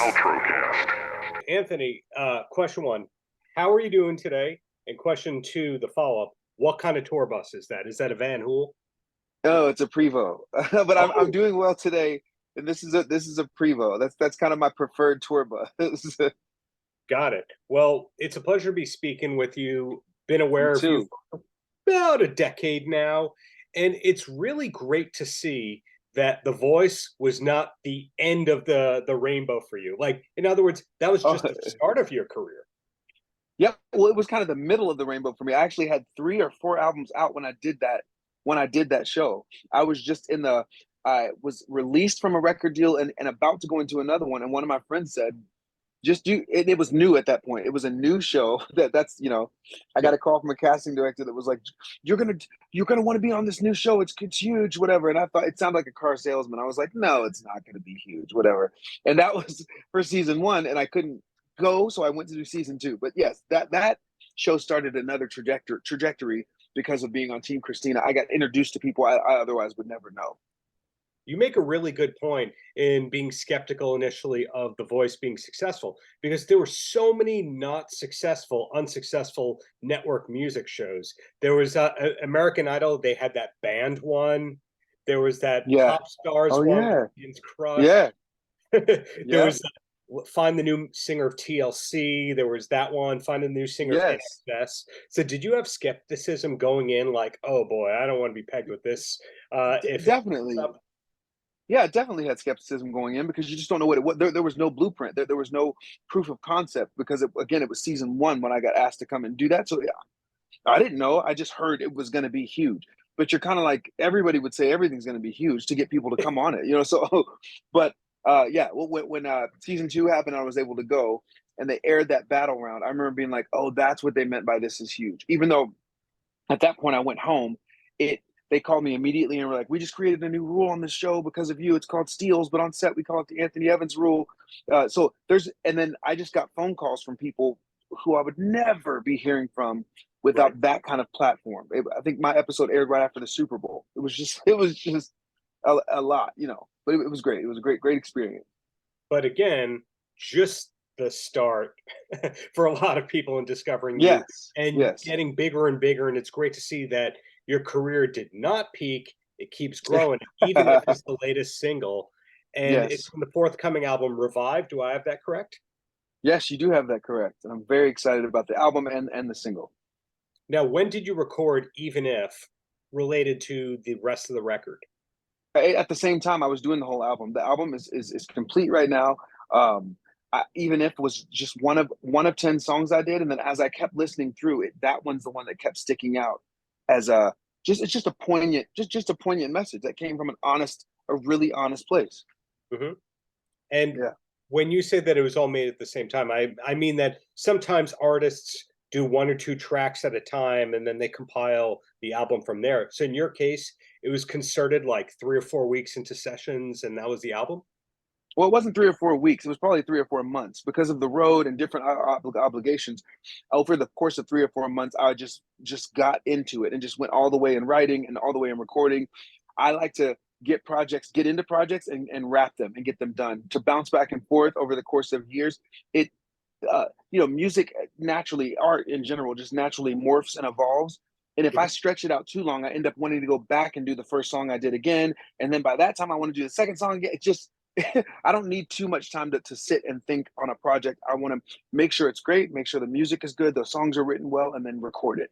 Paltrocast. Anthony, question one, how are you doing today? And question two, the follow-up, what kind of tour bus is that? Is that a Van Hool? Oh, it's a Prevo, but I'm Oh, doing well today. And this is a Prevo. That's kind of my preferred tour bus. got it. Well, it's a pleasure to be speaking with you. Been You aware of you too. for about a decade now, and it's really great to see that The Voice was not the end of the rainbow for you. Like, in other words, that was Oh, just the start of your career. yeah. Well, it was kind of the middle of the rainbow for me. I actually had 3 or 4 albums out when I did that. When I did that show, I was just in the. I was released from a record deal and about to go into another one. And one of my friends said, just do it. It was new at that point. It was a new show that's I got Yeah. a call from a casting director that was like, you're gonna want to be on this new show. It's huge, whatever. And I thought it sounded like a car salesman. I was like, no, it's not gonna be huge, whatever. And that was for season one, and I couldn't go, so I went to do season two. But yes, that show started another trajectory because of being on Team Christina. I got introduced to people I otherwise would never know. You make a really good point in being skeptical initially of The Voice being successful because there were so many not successful, unsuccessful network music shows. There was American Idol, they had that band one. There was that Yeah. Pop Stars Oh one with yeah. Ian's Crush. Yeah. There Yeah. was Find the New Singer of TLC. There was that one, Find the New Singer of Yes. NXS. So did you have skepticism going in like, oh boy, I don't want to be pegged with this if it Definitely. up? Yeah, it definitely had skepticism going in because you just don't know what there was no blueprint. There was no proof of concept because again, it was season one when I got asked to come and do that. So yeah, I didn't know. I just heard it was going to be huge. But you're kind of like everybody would say everything's going to be huge to get people to come on it. So, but yeah, when season two happened, I was able to go and they aired that battle round. I remember being like, oh, that's what they meant by this is huge. Even though at that point I went home. It They called me immediately and were like, "We just created a new rule on this show because of you. It's called Steals, but on set we call it the Anthony Evans rule." And then I just got phone calls from people who I would never be hearing from Right. without that kind of platform. I think my episode aired right after the Super Bowl. It was just a lot, but it was great. It was a great experience. But again, just the start for a lot of people in discovering you Yes, and yes, getting bigger and bigger. And it's great to see that your career did not peak. It keeps growing, even if it's the latest single. And it's yes, from the forthcoming album, Revive. Do I have that correct? yes. You do have that correct, and I'm very excited about the album and the single. Now, when did you record Even If related to the rest of the record? At the same time I was doing the whole album. The album is complete right now. Even if was just one of 10 songs I did, and then as I kept listening through it, that one's the one that kept sticking out as a just it's just a poignant just a poignant message that came from a really honest place. Mhm. And Yeah. when you say that it was all made at the same time, I mean that sometimes artists do one or two tracks at a time and then they compile the album from there. So in your case, it was concerted like 3 or 4 weeks into sessions, and that was the album. Well, it wasn't 3 or 4 weeks. It was probably 3 or 4 months because of the road and different obligations. Over the course of 3 or 4 months, I just got into it and just went all the way in writing and all the way in recording. I like to get into projects and wrap them and get them done. To bounce back and forth over the course of years, it music naturally, art in general, just naturally morphs and evolves. And if I Mhm. stretch it out too long, I end up wanting to go back and do the first song I did again. And then by that time, I want to do the second song again. It just, I don't need too much time to sit and think on a project. I want to make sure it's great, make sure the music is good, the songs are written well, and then record it.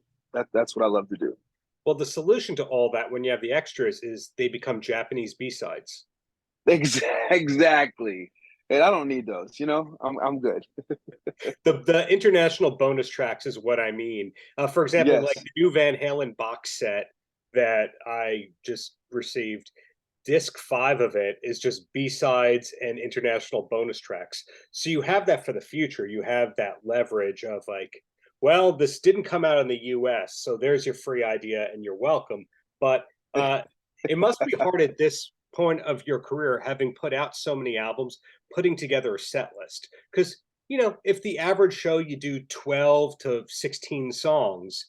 That's what I love to do. Well, the solution to all that when you have the extras is they become Japanese B-sides. Exactly. And I don't need those, I'm good. The international bonus tracks is what I mean. For example, like Yes. the new Van Halen box set that I just received, disc five of it is just B-sides and international bonus tracks. So you have that for the future. You have that leverage of like, well, this didn't come out in the US, so there's your free idea and you're welcome. But it must be hard at this point of your career, having put out so many albums, putting together a set list. Because, if the average show you do 12 to 16 songs,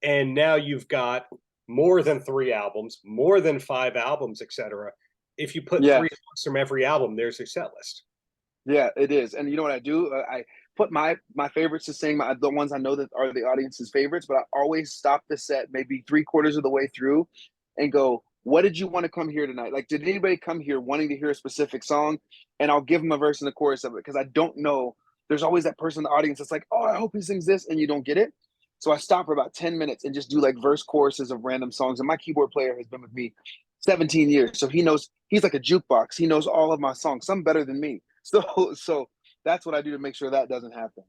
and now you've got more than three albums, more than five albums, etc. If you put Yeah. three songs from every album, there's your set list. Yeah, it is. And you know what I do? I put my favorites to sing, the ones I know that are the audience's favorites, but I always stop the set maybe three-quarters of the way through and go, what did you want to come here tonight? Like, did anybody come here wanting to hear a specific song? And I'll give them a verse and the chorus of it because I don't know. There's always that person in the audience that's like, oh, I hope he sings this, and you don't get it. So I stop for about 10 minutes and just do like verse choruses of random songs. And my keyboard player has been with me 17 years. So he knows, he's like a jukebox. He knows all of my songs, some better than me. So that's what I do to make sure that doesn't happen.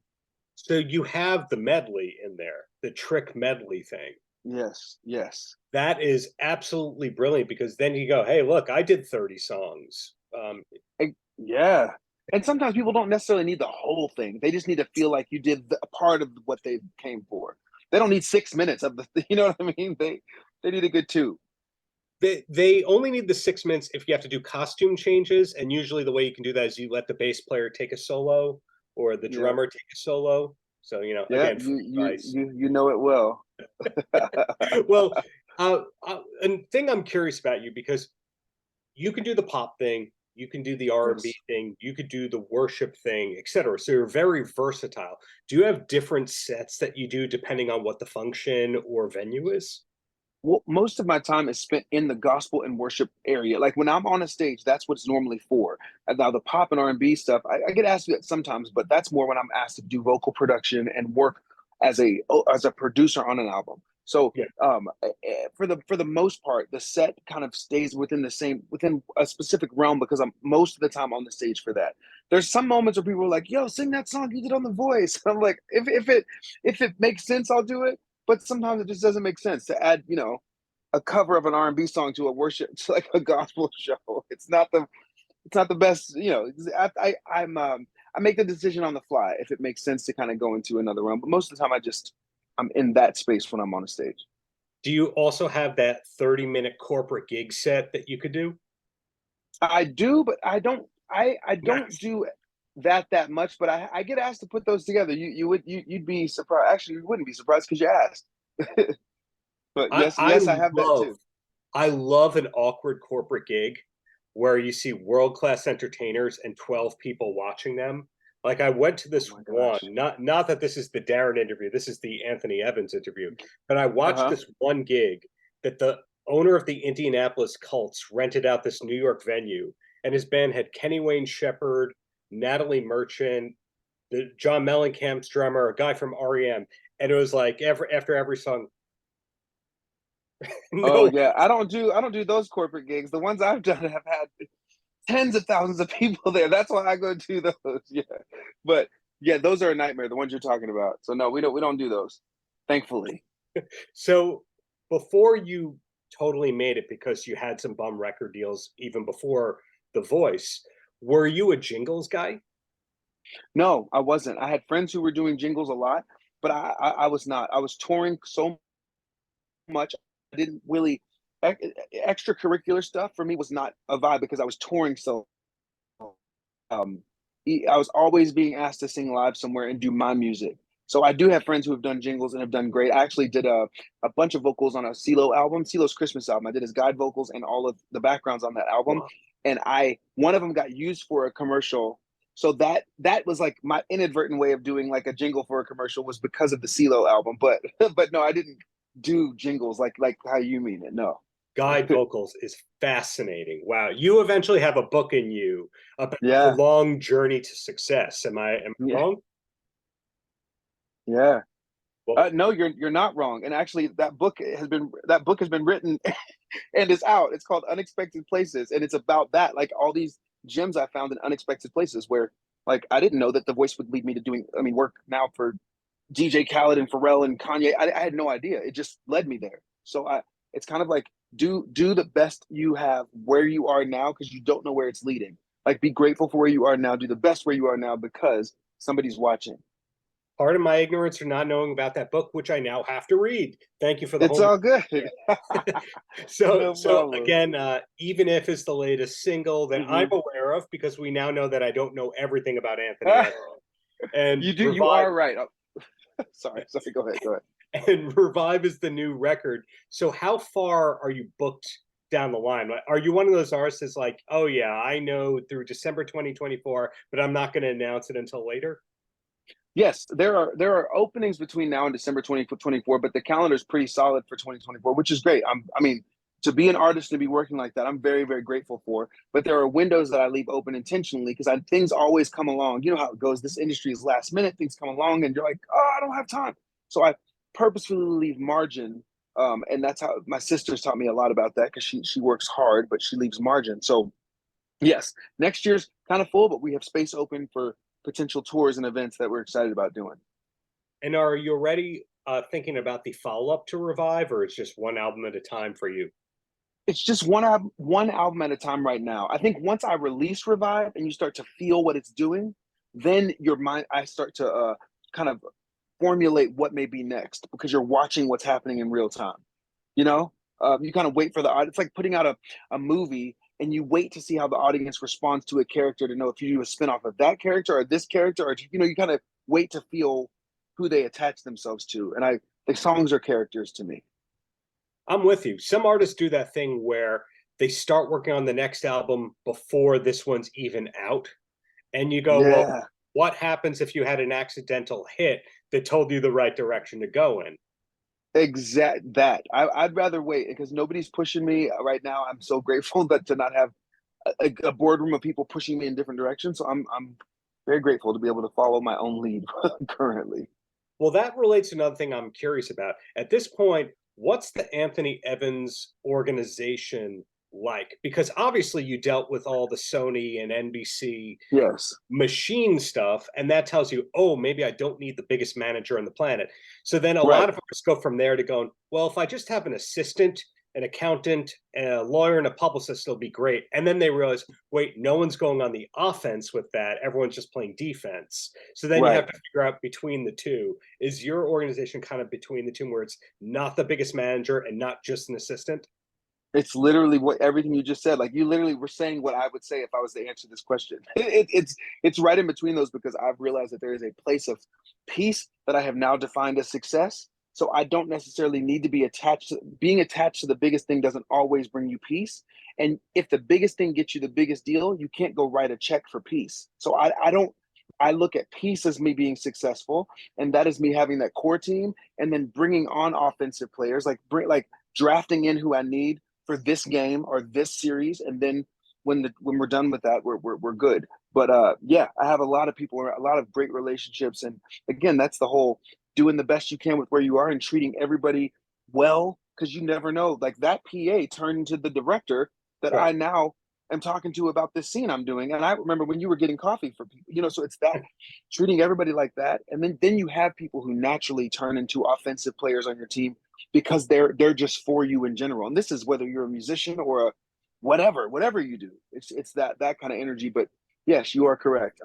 So you have the medley in there, the trick medley thing. Yes, yes. That is absolutely brilliant because then you go, hey, look, I did 30 songs. Yeah. And sometimes people don't necessarily need the whole thing. They just need to feel like you did a part of what they came for. They don't need 6 minutes of the, you know what I mean? They need a good two. They only need the 6 minutes if you have to do costume changes, and usually the way you can do that is you let the bass player take a solo or the Yeah. drummer take a solo. So Yeah, again, free advice. you know it well. Well, and thing I'm curious about you because you can do the pop thing, you can do the R&B Yes. thing, you could do the worship thing, etc. So you're very versatile. Do you have different sets that you do depending on what the function or venue is? Well, most of my time is spent in the gospel and worship area. Like when I'm on a stage, that's what it's normally for. And now the pop and R&B stuff, I get asked to do that sometimes, but that's more when I'm asked to do vocal production and work as a producer on an album. So Yeah. for the most part, the set kind of stays within a specific realm because I'm most of the time on the stage for that. There's some moments where people are like, "Yo, sing that song you did on The Voice." I'm like, if it makes sense, I'll do it, but sometimes it just doesn't make sense to add, a cover of an R&B song to a worship, to like a gospel show. It's not the best, I make the decision on the fly if it makes sense to kind of go into another realm. But most of the time I'm in that space when I'm on a stage. Do you also have that 30-minute corporate gig set that you could do? I do, but I don't Nice. do that much, but I get asked to put those together. You'd be surprised. Actually, you wouldn't be surprised because you asked. But I, yes, I yes, I have that love too. I love an awkward corporate gig where you see world-class entertainers and 12 people watching them. Like I went to Oh this my one, gosh. not that this is the Darren interview, this is the Anthony Evans interview, but I watched Uh-huh. this one gig that the owner of the Indianapolis Cults rented out this New York venue, and his band had Kenny Wayne Shepherd, Natalie Merchant, the John Mellencamp's drummer, a guy from REM, and it was like after every song, Oh no. yeah, I don't do those corporate gigs. The ones I've done have had tens of thousands of people there. That's why I go do those. Yeah, but yeah, those are a nightmare. The ones you're talking about. So no, we don't do those. Thankfully, So before you totally made it because you had some bum record deals even before The Voice, were you a jingles guy? no, I wasn't. I had friends who were doing jingles a lot, but I was not. I was touring so much. I didn't really extracurricular stuff for me was not a vibe because I was touring so um, I was always being asked to sing live somewhere and do my music. So I do have friends who have done jingles and have done great. I actually did a bunch of vocals on a CeeLo album, CeeLo's Christmas album. I did his guide vocals and all of the backgrounds on that album. Wow. And one of them got used for a commercial. So that was like my inadvertent way of doing like a jingle for a commercial was because of the CeeLo album. But but no, I didn't do jingles like how you mean it. No. Guide vocals is fascinating. Wow. You eventually have a book in you about the Yeah. long journey to success. Am I Yeah. wrong? Yeah. Well, No, you're not wrong. And actually, that book has been written and is out. It's called Unexpected Places, and it's about that, like all these gems I found in unexpected places where, like, I didn't know that the voice would lead me to doing. I mean, work now for DJ Khaled and Pharrell and Kanye. I had no idea. It just led me there. So it's kind of like do the best you have where you are now because you don't know where it's leading. Like, be grateful for where you are now. Do the best where you are now because somebody's watching. part of my ignorance for not knowing about that book, which I now have to read. Thank you for the It's homework. all good. so No so problem. again, even if it's the latest single that I'm Hmm. aware of, because we now know that I don't know everything about Anthony Evans. And You do. You Revive are right. Oh, sorry. Sorry. Go ahead. Go ahead. and Revive is the new record. So how far are you booked down the line? Are you one of those artists that's like, oh yeah, I know through December 2024, but I'm not going to announce it until later? Yes, there are openings between now and December 2024, but the calendar is pretty solid for 2024, which is great. I mean, to be an artist and be working like that, I'm very, very grateful for. But there are windows that I leave open intentionally because things always come along. You know how it goes. This industry is last minute. Things come along, and you're like, oh, I don't have time. So I purposefully leave margin, and that's how my sister's taught me a lot about that because she works hard, but she leaves margin. So yes, next year's kind of full, but we have space open for potential tours and events that we're excited about doing. And are you already thinking about the follow up to Revive, or it's just one album at a time for you? It's just one album at a time right now. I think once I release Revive and you start to feel what it's doing, then your mind I start to kind of formulate what may be next because you're watching what's happening in real time. You know, you kind of wait for the audience. It's like putting out a movie and you wait to see how the audience responds to a character to know if you do a spinoff of that character or this character, or you kind of wait to feel who they attach themselves to. And the songs are characters to me. I'm with you. Some artists do that thing where they start working on the next album before this one's even out. And you go, well, Yeah, what happens if you had an accidental hit that told you the right direction to go in? exact that. I'd rather wait because nobody's pushing me right now. I'm so grateful that to not have a boardroom of people pushing me in different directions. So I'm very grateful to be able to follow my own lead currently. Well, that relates to another thing I'm curious about. At this point, what's the Anthony Evans organization like? Because obviously you dealt with all the Sony and NBC Yes, machine stuff, and that tells you, oh, maybe I don't need the biggest manager on the planet. So then a right. lot of us go from there to going, well, if I just have an assistant, an accountant, a lawyer, and a publicist, it'll be great. And then they realize, wait, no one's going on the offense with that. Everyone's just playing defense. So then you have Right. to figure out between the two. Is your organization kind of between the two where it's not the biggest manager and not just an assistant? It's literally what everything you just said. Like you literally were saying what I would say if I was to answer this question. It's right in between those because I've realized that there is a place of peace that I have now defined as success. So I don't necessarily need to be attached. Being attached to the biggest thing doesn't always bring you peace. And if the biggest thing gets you the biggest deal, you can't go write a check for peace. So I don't. I look at peace as me being successful, and that is me having that core team, and then bringing on offensive players, like drafting in who I need for this game or this series, and then when we're done with that, we're good. But yeah, I have a lot of people, a lot of great relationships, and again, that's the whole doing the best you can with where you are and treating everybody well because you never know. Like that PA turned into the director that Right. I now am talking to about this scene I'm doing, and I remember when you were getting coffee for people, So it's that treating everybody like that, and then you have people who naturally turn into offensive players on your team because they're just for you in general. And this is whether you're a musician or a whatever you do. It's that kind of energy. But yes, you are correct.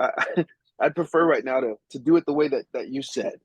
I'd prefer right now to do it the way that you said.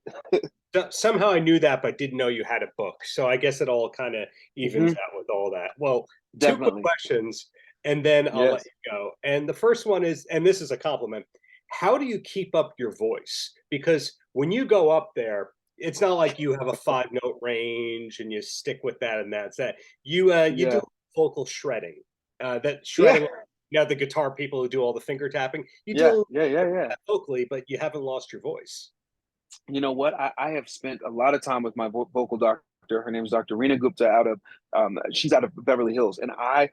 Somehow I knew that, but didn't know you had a book. So I guess it all kind of evens Hmm. out with all that. Well, two quick Definitely. questions, and then I'll let Yes. you go. And the first one is, and this is a compliment, how do you keep up your voice? Because when you go up there, it's not like you have a 5 note range and you stick with that and that's that. You do Yeah. vocal shredding. That Yeah. shredding, the guitar people who do all the finger tapping, you do a Yeah. little Yeah. Yeah. bit of Yeah. that vocally, but you haven't lost your voice. You know what? I have spent a lot of time with my vocal doctor. Her name is Dr. Rena Gupta out of she's out of Beverly Hills, and I've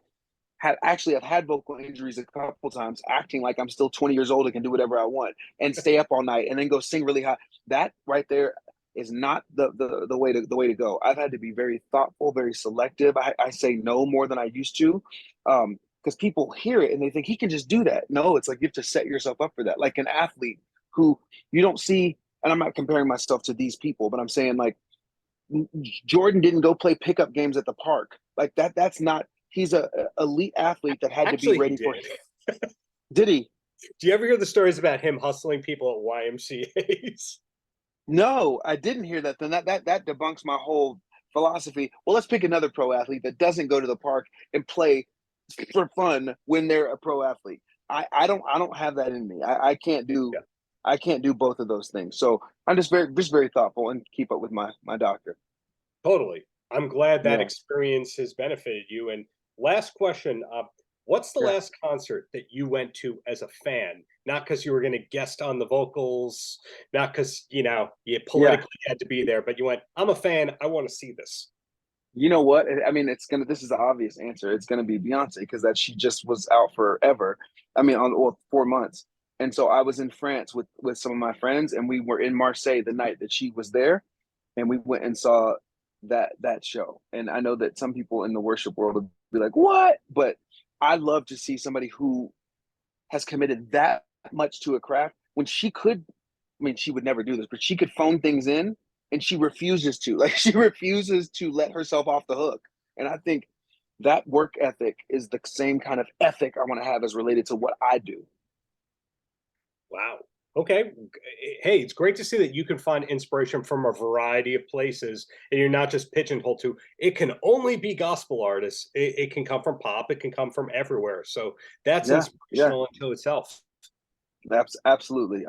had vocal injuries a couple times, acting like I'm still 20 years old and can do whatever I want and stay up all night and then go sing really high. That right there is not the way to go. I've had to be very thoughtful, very selective. I say no more than I used to. Because people hear it and they think he can just do that. No, it's like you have to set yourself up for that. Like an athlete who you don't see, and I'm not comparing myself to these people, but I'm saying like Jordan didn't go play pickup games at the park. Like that's not he's a elite athlete that had to be Actually, he ready for. did. Did he? Do you ever hear the stories about him hustling people at YMCA's? No, I didn't hear that. Then that debunks my whole philosophy. Well, let's pick another pro athlete that doesn't go to the park and play for fun when they're a pro athlete. I don't have that in me. Yeah, I can't do both of those things. So I'm just very thoughtful and keep up with my doctor. totally. I'm glad that Yeah. experience has benefited you. And Last question. What's the Yeah. last concert that you went to as a fan? Not because you were going to guest on the vocals, not because, you Yeah. politically had to be there, but you went, I'm a fan. I want to see this. You know what? I mean, this is the obvious answer. It's gonna be Beyonce because that she just was out forever. I mean, on well, 4 months. And so I was in France with some of my friends, and we were in Marseille the night that she was there, and we went and saw that show. And I know that some people in the worship world would be like, "What?" But I love to see somebody who has committed that much to a craft when she could. I mean, she would never do this, but she could phone things in, and she refuses to. Like, she refuses to let herself off the hook. And I think that work ethic is the same kind of ethic I want to have as related to what I do. Wow. Okay. Hey, it's great to see that you can find inspiration from a variety of places and you're not just pigeonholed to it can only be gospel artists. It can come from pop, it can come from everywhere. So that's Yeah, yeah. inspirational unto itself. Absolutely.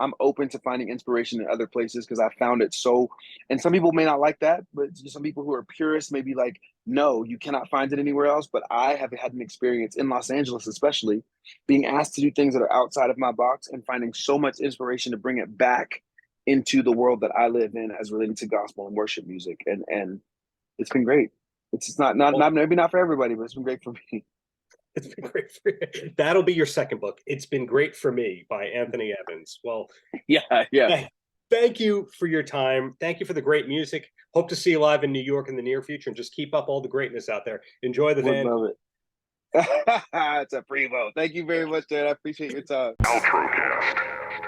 I'm open to finding inspiration in other places because I found it so. And some people may not like that, but some people who are purists may be like, "No, you cannot find it anywhere else." But I have had an experience in Los Angeles, especially being asked to do things that are outside of my box and finding so much inspiration to bring it back into the world that I live in as related to gospel and worship music. And it's been great. It's Well, not maybe not for everybody, but it's been great for me. it's been great for you. That'll be your second book. It's been great for me by Anthony Evans. Well, Yeah, yeah. thank you for your time. Thank you for the great music. Hope to see you live in New York in the near future and just keep up all the greatness out there. Enjoy the Would van. love it. It's a free vote. Thank you very much, Dad. I appreciate your time. Paltrocast.